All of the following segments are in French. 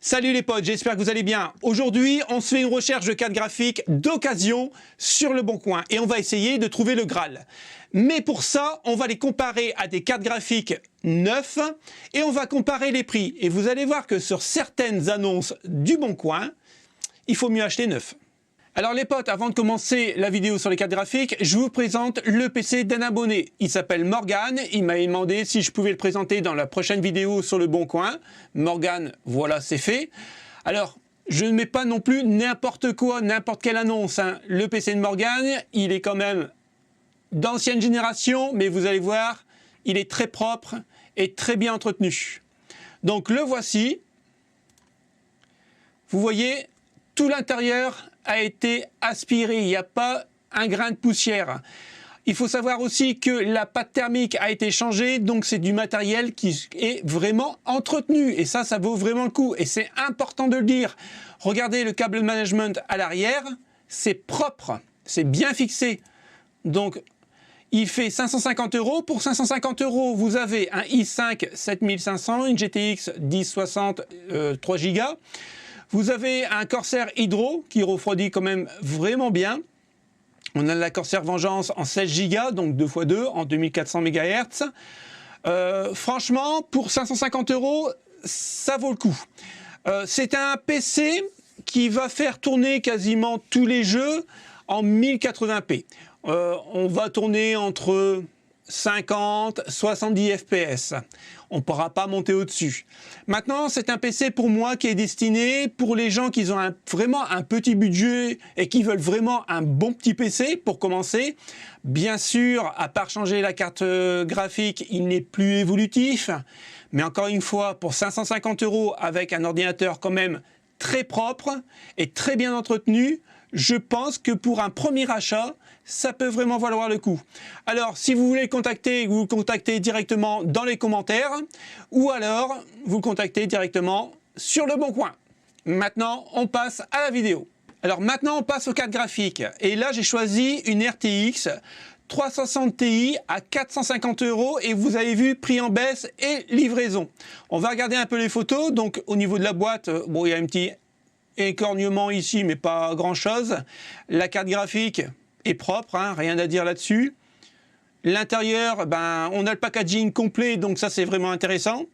Salut les potes, j'espère que vous allez bien. Aujourd'hui, on se fait une recherche de cartes graphiques d'occasion sur le Bon Coin et on va essayer de trouver le Graal. Mais pour ça, on va les comparer à des cartes graphiques neufs et on va comparer les prix. Et vous allez voir que sur certaines annonces du Bon Coin, il faut mieux acheter neuf. Alors les potes, avant de commencer la vidéo sur les cartes graphiques, je vous présente le PC d'un abonné. Il s'appelle Morgan, il m'a demandé si je pouvais le présenter dans la prochaine vidéo sur le Bon Coin. Morgan, voilà, c'est fait. Alors, je ne mets pas non plus n'importe quoi, n'importe quelle annonce, hein. Le PC de Morgan, il est quand même d'ancienne génération, mais vous allez voir, il est très propre et très bien entretenu. Donc le voici. Vous voyez, tout l'intérieur a été aspiré, il n'y a pas un grain de poussière. Il faut savoir aussi que la pâte thermique a été changée, donc c'est du matériel qui est vraiment entretenu. Et ça vaut vraiment le coup. Et c'est important de le dire. Regardez le câble de management à l'arrière, c'est propre, c'est bien fixé. Donc, il fait 550 €. Pour 550 €, vous avez un i5 7500, une GTX 1060 3 Go. Vous avez un Corsair Hydro qui refroidit quand même vraiment bien. On a la Corsair Vengeance en 16 Go, donc 2x2 en 2400 MHz. Franchement, pour 550 €, ça vaut le coup. C'est un PC qui va faire tourner quasiment tous les jeux en 1080p. On va tourner entre 50, 70 FPS. On ne pourra pas monter au-dessus. Maintenant, c'est un PC pour moi qui est destiné pour les gens qui ont vraiment un petit budget et qui veulent vraiment un bon petit PC pour commencer. Bien sûr, à part changer la carte graphique, il n'est plus évolutif. Mais encore une fois, pour 550 € avec un ordinateur quand même très propre et très bien entretenu, je pense que pour un premier achat, ça peut vraiment valoir le coup. Alors, si vous voulez le contacter, vous le contactez directement dans les commentaires ou alors vous le contactez directement sur le Bon Coin. Maintenant, on passe à la vidéo. Alors maintenant, on passe aux cartes graphiques. Et là, j'ai choisi une RTX 360 Ti à 450 € et vous avez vu, prix en baisse et livraison. On va regarder un peu les photos. Donc, au niveau de la boîte, bon, il y a un petit écornement ici, mais pas grand-chose. La carte graphique est propre, hein, rien à dire là-dessus. L'intérieur, ben, on a le packaging complet, donc ça c'est vraiment intéressant.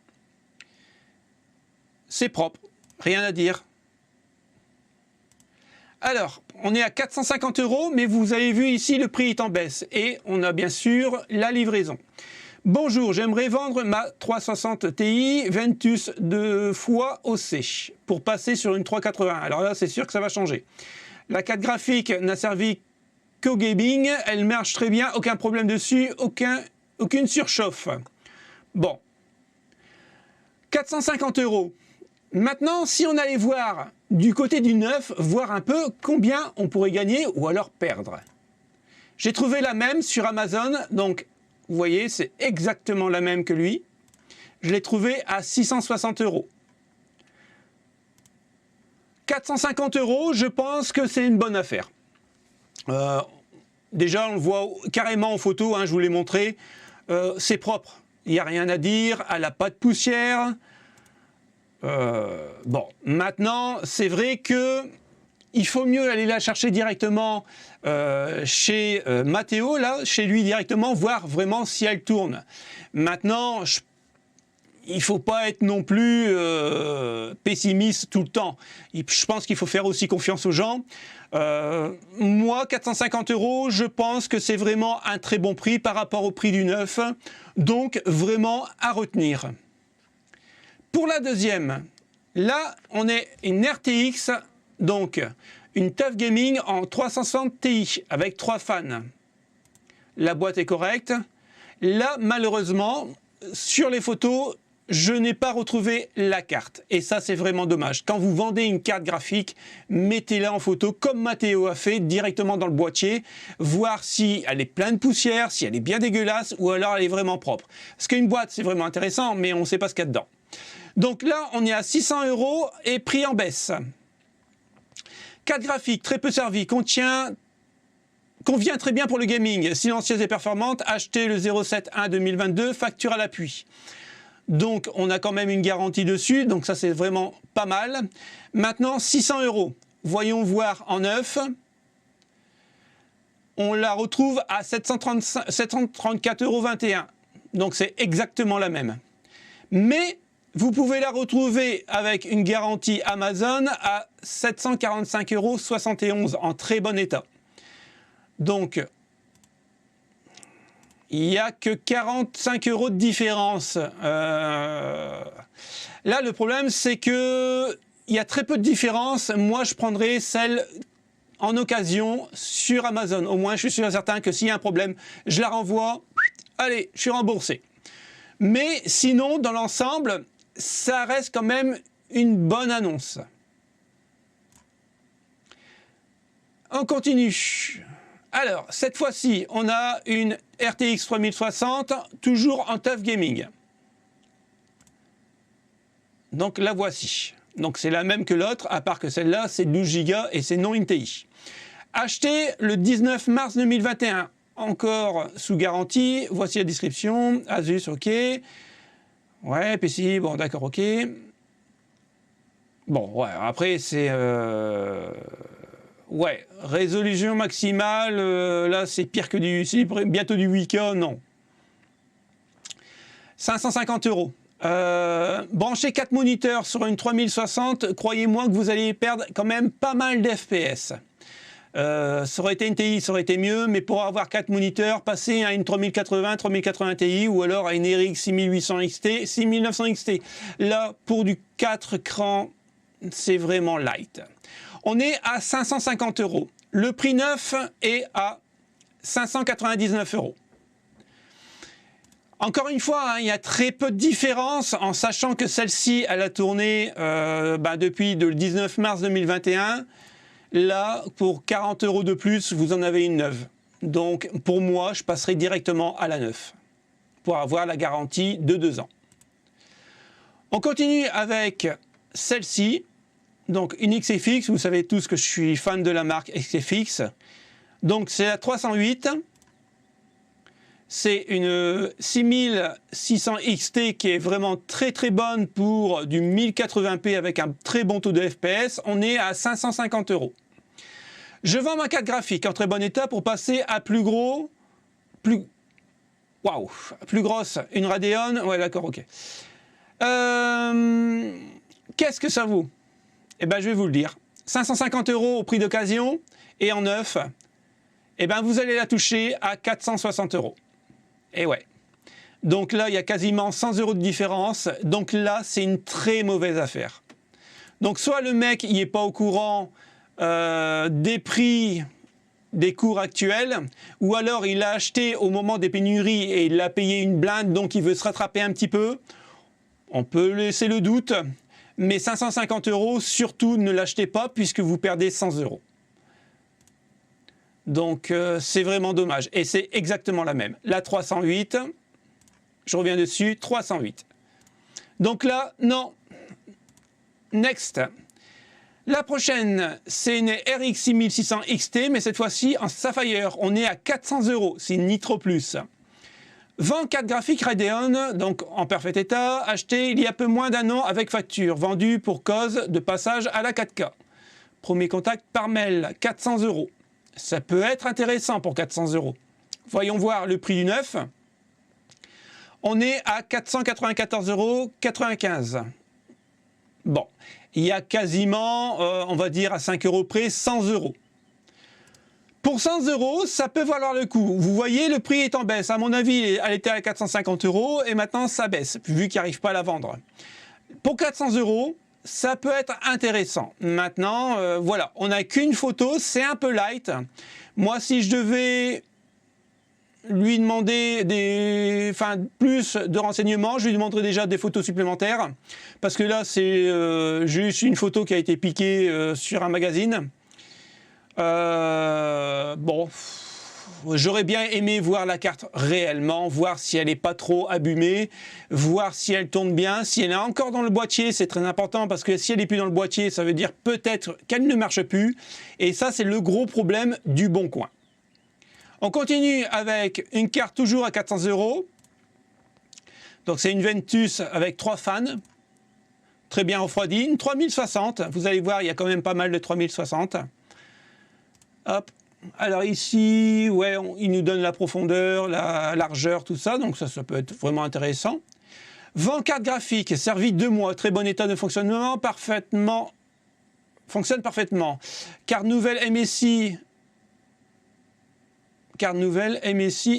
C'est propre, rien à dire. Alors, on est à 450 €, mais vous avez vu ici, le prix est en baisse. Et on a bien sûr la livraison. Bonjour, j'aimerais vendre ma 360 Ti Ventus 2x OC pour passer sur une 380. Alors là, c'est sûr que ça va changer. La carte graphique n'a servi qu'au gaming, elle marche très bien, aucun problème dessus, aucune surchauffe. Bon, 450 €. Maintenant, si on allait voir du côté du neuf, voir un peu combien on pourrait gagner ou alors perdre. J'ai trouvé la même sur Amazon, donc vous voyez, c'est exactement la même que lui. Je l'ai trouvé à 660 €. 450 €, je pense que c'est une bonne affaire. Déjà, on le voit carrément en photo, hein, je vous l'ai montré. C'est propre, il n'y a rien à dire, elle n'a pas de poussière. Bon, maintenant, c'est vrai que il faut mieux aller la chercher directement chez Matteo, là, chez lui directement, voir vraiment si elle tourne. Maintenant, il ne faut pas être non plus pessimiste tout le temps. Je pense qu'il faut faire aussi confiance aux gens. Moi, 450 €, je pense que c'est vraiment un très bon prix par rapport au prix du neuf. Donc, vraiment à retenir. Pour la deuxième, là, on est une RTX, donc une TUF Gaming en 360 Ti avec 3 fans. La boîte est correcte. Là, malheureusement, sur les photos, je n'ai pas retrouvé la carte. Et ça, c'est vraiment dommage. Quand vous vendez une carte graphique, mettez-la en photo, comme Matteo a fait, directement dans le boîtier, voir si elle est pleine de poussière, si elle est bien dégueulasse, ou alors elle est vraiment propre. Parce qu'une boîte, c'est vraiment intéressant, mais on ne sait pas ce qu'il y a dedans. Donc là, on est à 600 € et prix en baisse. Carte graphique, très peu servie, convient très bien pour le gaming. Silencieuse et performante, achetez le 07/1 2022, facture à l'appui. Donc on a quand même une garantie dessus, donc ça c'est vraiment pas mal. Maintenant, 600 €. Voyons voir en neuf. On la retrouve à 734,21 €. Donc c'est exactement la même. Mais vous pouvez la retrouver avec une garantie Amazon à 745,71 € en très bon état. Donc, il n'y a que 45 € de différence. Là, le problème, c'est que il y a très peu de différence. Moi, je prendrais celle en occasion sur Amazon. Au moins, je suis sûr et certain que s'il y a un problème, je la renvoie. Allez, je suis remboursé. Mais sinon, dans l'ensemble, ça reste quand même une bonne annonce. On continue. Alors, cette fois-ci, on a une RTX 3060, toujours en TUF Gaming. Donc, la voici. Donc, c'est la même que l'autre, à part que celle-là, c'est 12 Go et c'est non Intel. Acheté le 19 mars 2021, encore sous garantie. Voici la description. Asus, ok. Ouais, PC, bon, d'accord, ok. Bon, ouais, après, c'est... Ouais, résolution maximale, là, c'est pire que du... C'est bientôt du 8K, non. 550 €. Brancher 4 moniteurs sur une 3060, croyez-moi que vous allez perdre quand même pas mal d'FPS. Ça aurait été une TI, ça aurait été mieux, mais pour avoir 4 moniteurs, passer à une 3080, 3080 Ti ou alors à une RX 6800 XT, 6900 XT. Là, pour du 4 crans, c'est vraiment light. On est à 550 €. Le prix neuf est à 599 €. Encore une fois, hein, il y a très peu de différence en sachant que celle-ci, elle a tourné depuis le 19 mars 2021. Là, pour 40 € de plus, vous en avez une neuve. Donc, pour moi, je passerai directement à la neuve pour avoir la garantie de 2 ans. On continue avec celle-ci. Donc, une XFX, vous savez tous que je suis fan de la marque XFX. Donc, c'est la 308. C'est une 6600 XT qui est vraiment très très bonne pour du 1080p avec un très bon taux de FPS. On est à 550 €. Je vends ma carte graphique en très bon état pour passer à plus grosse, une Radeon. Ouais, d'accord, ok. Qu'est-ce que ça vaut? Eh ben, je vais vous le dire. 550 € au prix d'occasion et en neuf, eh ben, vous allez la toucher à 460 €. Et ouais. Donc là, il y a quasiment 100 € de différence. Donc là, c'est une très mauvaise affaire. Donc soit le mec, il n'est pas au courant des prix des cours actuels, ou alors il l'a acheté au moment des pénuries et il l'a payé une blinde, donc il veut se rattraper un petit peu. On peut laisser le doute. Mais 550 €, surtout ne l'achetez pas puisque vous perdez 100 €. Donc c'est vraiment dommage. Et c'est exactement la même. La 308, je reviens dessus, 308. Donc là, non. Next. La prochaine, c'est une RX 6600 XT, mais cette fois-ci en Sapphire. On est à 400 €, c'est Nitro Plus. 24 graphiques Radeon, donc en parfait état, acheté il y a peu moins d'1 an avec facture, vendu pour cause de passage à la 4K. Premier contact par mail, 400 €. Ça peut être intéressant pour 400 €. Voyons voir le prix du neuf. On est à 494,95 €. Bon, il y a quasiment, on va dire à 5 € près, 100 €. Pour 100 €, ça peut valoir le coup. Vous voyez, le prix est en baisse. À mon avis, elle était à 450 € et maintenant ça baisse, vu qu'il n'arrive pas à la vendre. Pour 400 €, ça peut être intéressant. Maintenant, voilà, on n'a qu'une photo, c'est un peu light. Moi, si je devais lui demander plus de renseignements, je lui demanderais déjà des photos supplémentaires. Parce que là, c'est juste une photo qui a été piquée sur un magazine. Bon, j'aurais bien aimé voir la carte réellement, voir si elle n'est pas trop abîmée, voir si elle tourne bien, si elle est encore dans le boîtier, c'est très important parce que si elle n'est plus dans le boîtier, ça veut dire peut-être qu'elle ne marche plus. Et ça, c'est le gros problème du Bon Coin. On continue avec une carte toujours à 400 €. Donc c'est une Ventus avec 3 fans. très bien refroidi. Une 3060, vous allez voir, il y a quand même pas mal de 3060. Hop. Alors ici, ouais, il nous donne la profondeur, la largeur, tout ça, donc ça peut être vraiment intéressant. Vent carte graphique, servi 2 mois, très bon état de fonctionnement, fonctionne parfaitement. Carte nouvelle MSI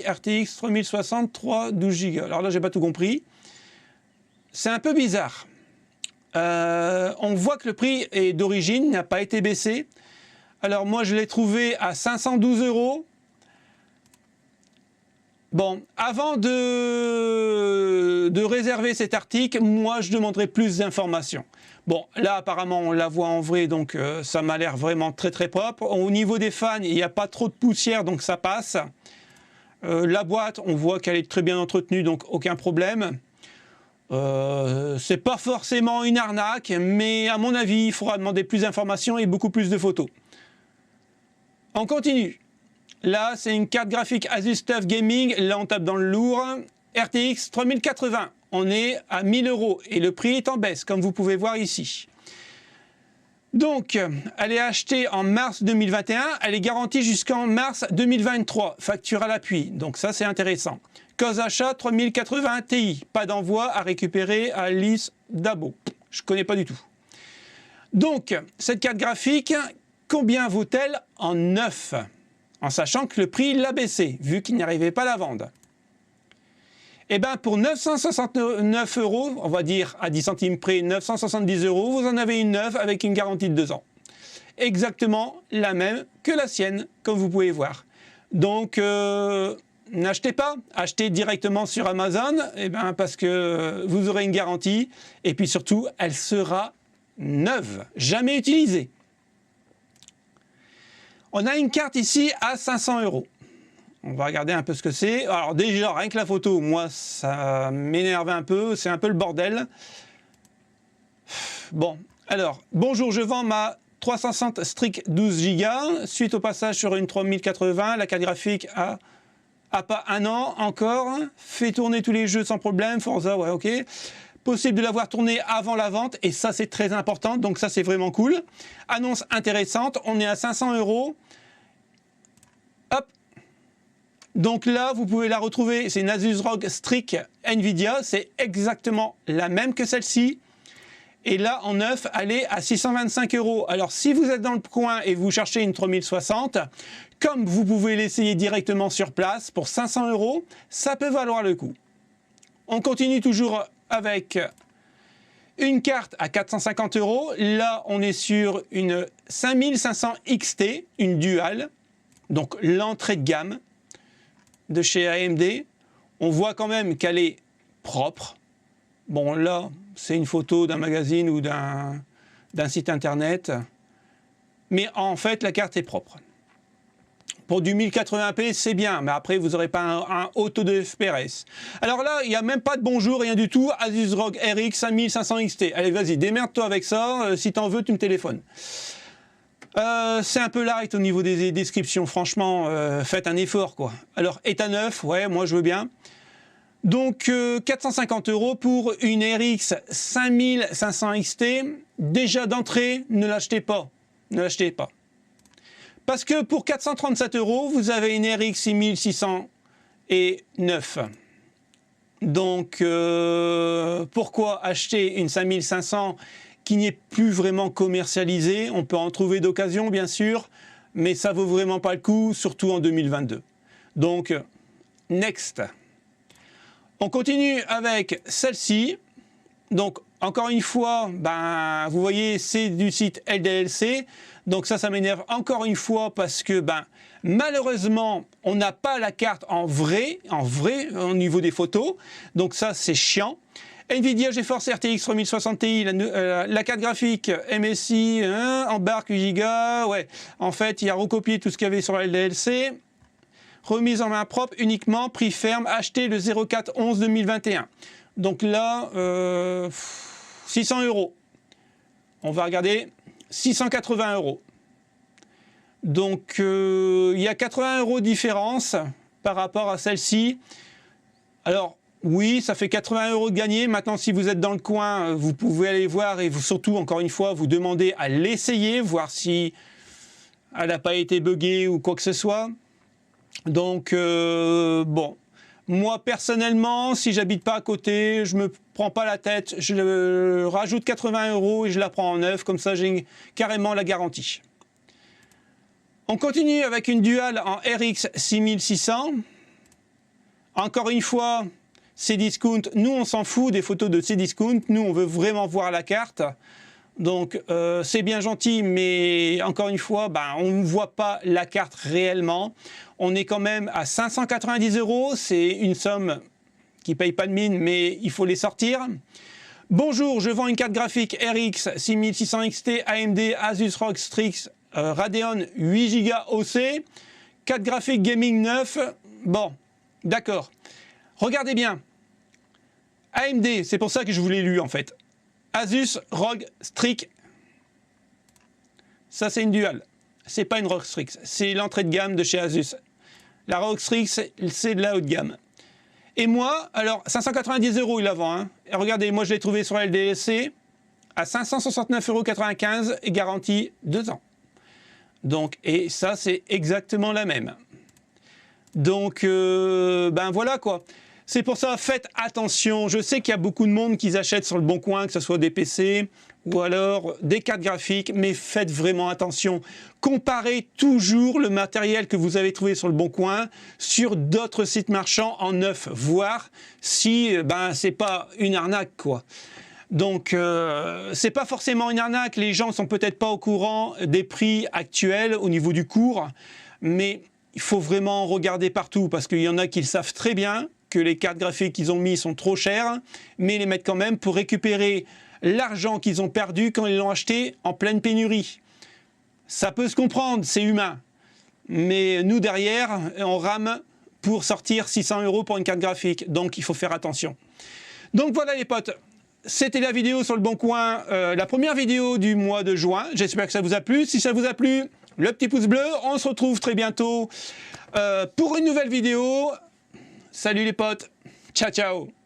RTX 3060, 3, 12 Go. Alors là, j'ai pas tout compris. C'est un peu bizarre. On voit que le prix est d'origine, n'a pas été baissé. Alors moi, je l'ai trouvé à 512 €. Bon, avant de réserver cet article, moi, je demanderai plus d'informations. Bon, là, apparemment, on la voit en vrai, donc ça m'a l'air vraiment très très propre. Au niveau des fans, il n'y a pas trop de poussière, donc ça passe. La boîte, on voit qu'elle est très bien entretenue, donc aucun problème. C'est pas forcément une arnaque, mais à mon avis, il faudra demander plus d'informations et beaucoup plus de photos. On continue. Là, c'est une carte graphique Asus TUF Gaming. Là, on tape dans le lourd. RTX 3080. On est à 1000 € et le prix est en baisse, comme vous pouvez voir ici. Donc, elle est achetée en mars 2021. Elle est garantie jusqu'en mars 2023. Facture à l'appui. Donc ça, c'est intéressant. Cause achat 3080 Ti. Pas d'envoi à récupérer à Alice Dabo. Je ne connais pas du tout. Donc, cette carte graphique, combien vaut-elle en neuf? En sachant que le prix l'a baissé, vu qu'il n'y arrivait pas à la vendre. Eh bien, pour 969 €, on va dire à 10 centimes près, 970 €, vous en avez une neuve avec une garantie de 2 ans. Exactement la même que la sienne, comme vous pouvez voir. Donc, n'achetez pas, achetez directement sur Amazon, eh ben, parce que vous aurez une garantie, et puis surtout, elle sera neuve, jamais utilisée. On a une carte ici à 500 €. On va regarder un peu ce que c'est. Alors déjà, rien que la photo, moi, ça m'énerve un peu. C'est un peu le bordel. Bon, alors, bonjour, je vends ma 360 Strix 12 Go. Suite au passage sur une 3080, la carte graphique a pas un an encore. Fait tourner tous les jeux sans problème. Forza, ouais, ok. Possible de l'avoir tourné avant la vente. Et ça, c'est très important. Donc ça, c'est vraiment cool. Annonce intéressante. On est à 500 €. Hop. Donc là, vous pouvez la retrouver, c'est une Asus ROG Strix Nvidia, c'est exactement la même que celle-ci. Et là, en neuf, elle est à 625 €. Alors, si vous êtes dans le coin et vous cherchez une 3060, comme vous pouvez l'essayer directement sur place pour 500 €, ça peut valoir le coup. On continue toujours avec une carte à 450 €. Là, on est sur une 5500 XT, une dual, donc l'entrée de gamme de chez AMD. On voit quand même qu'elle est propre. Bon, là, c'est une photo d'un magazine ou d'un site internet. Mais en fait, la carte est propre. Pour du 1080p, c'est bien, mais après, vous n'aurez pas un haut taux de FPS. Alors là, il n'y a même pas de bonjour, rien du tout. Asus ROG RX 5500 XT. Allez, vas-y, démerde-toi avec ça. Si t'en veux, tu me téléphones. C'est un peu light au niveau des descriptions, franchement, faites un effort, quoi. Alors, état neuf, ouais, moi je veux bien. Donc, 450 € pour une RX 5500 XT. Déjà d'entrée, ne l'achetez pas. Ne l'achetez pas. Parce que pour 437 €, vous avez une RX 6609. Donc, pourquoi acheter une 5500 qui n'est plus vraiment commercialisée? On peut en trouver d'occasion, bien sûr, mais ça vaut vraiment pas le coup, surtout en 2022. Donc, next. On continue avec celle-ci. Donc, encore une fois, ben, vous voyez, c'est du site LDLC. Donc ça m'énerve encore une fois parce que, ben, malheureusement, on n'a pas la carte en vrai, au niveau des photos. Donc ça, c'est chiant. Nvidia GeForce RTX 3060 Ti, la carte graphique MSI, embarque 8 Go. Ouais, en fait, il a recopié tout ce qu'il y avait sur la LDLC. Remise en main propre uniquement, prix ferme, acheté le 04/11/2021. Donc là, 600 €. On va regarder, 680 €. Donc, il y a 80 € de différence par rapport à celle-ci. Alors, Oui, ça fait 80 € de gagné. Maintenant, si vous êtes dans le coin, vous pouvez aller voir et vous, surtout, encore une fois, vous demandez à l'essayer, voir si elle n'a pas été buggée ou quoi que ce soit. Donc, bon, moi, personnellement, si j'habite pas à côté, je me prends pas la tête, je rajoute 80 € et je la prends en neuf, comme ça, j'ai carrément la garantie. On continue avec une Dual en RX 6600. Encore une fois, Cdiscount, nous on s'en fout des photos de Cdiscount, nous on veut vraiment voir la carte. Donc c'est bien gentil, mais encore une fois, on ne voit pas la carte réellement. On est quand même à 590 €, c'est une somme qui ne paye pas de mine, mais il faut les sortir. Bonjour, je vends une carte graphique RX 6600 XT AMD Asus ROG Strix Radeon 8 Go OC, carte graphique gaming 9. Bon, d'accord. Regardez bien. AMD, c'est pour ça que je vous l'ai lu en fait. Asus ROG Strix. Ça c'est une Dual. C'est pas une ROG Strix, c'est l'entrée de gamme de chez Asus. La ROG Strix, c'est de la haute gamme. Et moi, alors 590 € il la vend. Hein. Et regardez, moi je l'ai trouvé sur LDLC à 569,95 € et garantie 2 ans. Donc, et ça c'est exactement la même. Donc, voilà quoi. C'est pour ça, faites attention. Je sais qu'il y a beaucoup de monde qui achètent sur le Bon Coin, que ce soit des PC ou alors des cartes graphiques, mais faites vraiment attention. Comparez toujours le matériel que vous avez trouvé sur le Bon Coin sur d'autres sites marchands en neuf, voir si c'est pas une arnaque quoi. Donc, c'est pas forcément une arnaque. Les gens sont peut-être pas au courant des prix actuels au niveau du cours, mais il faut vraiment regarder partout parce qu'il y en a qui le savent très bien que les cartes graphiques qu'ils ont mis sont trop chères, mais ils les mettent quand même pour récupérer l'argent qu'ils ont perdu quand ils l'ont acheté en pleine pénurie. Ça peut se comprendre, c'est humain. Mais nous, derrière, on rame pour sortir 600 € pour une carte graphique. Donc, il faut faire attention. Donc, voilà les potes. C'était la vidéo sur le Bon Coin, la première vidéo du mois de juin. J'espère que ça vous a plu. Si ça vous a plu, le petit pouce bleu. On se retrouve très bientôt pour une nouvelle vidéo. Salut les potes. Ciao, ciao.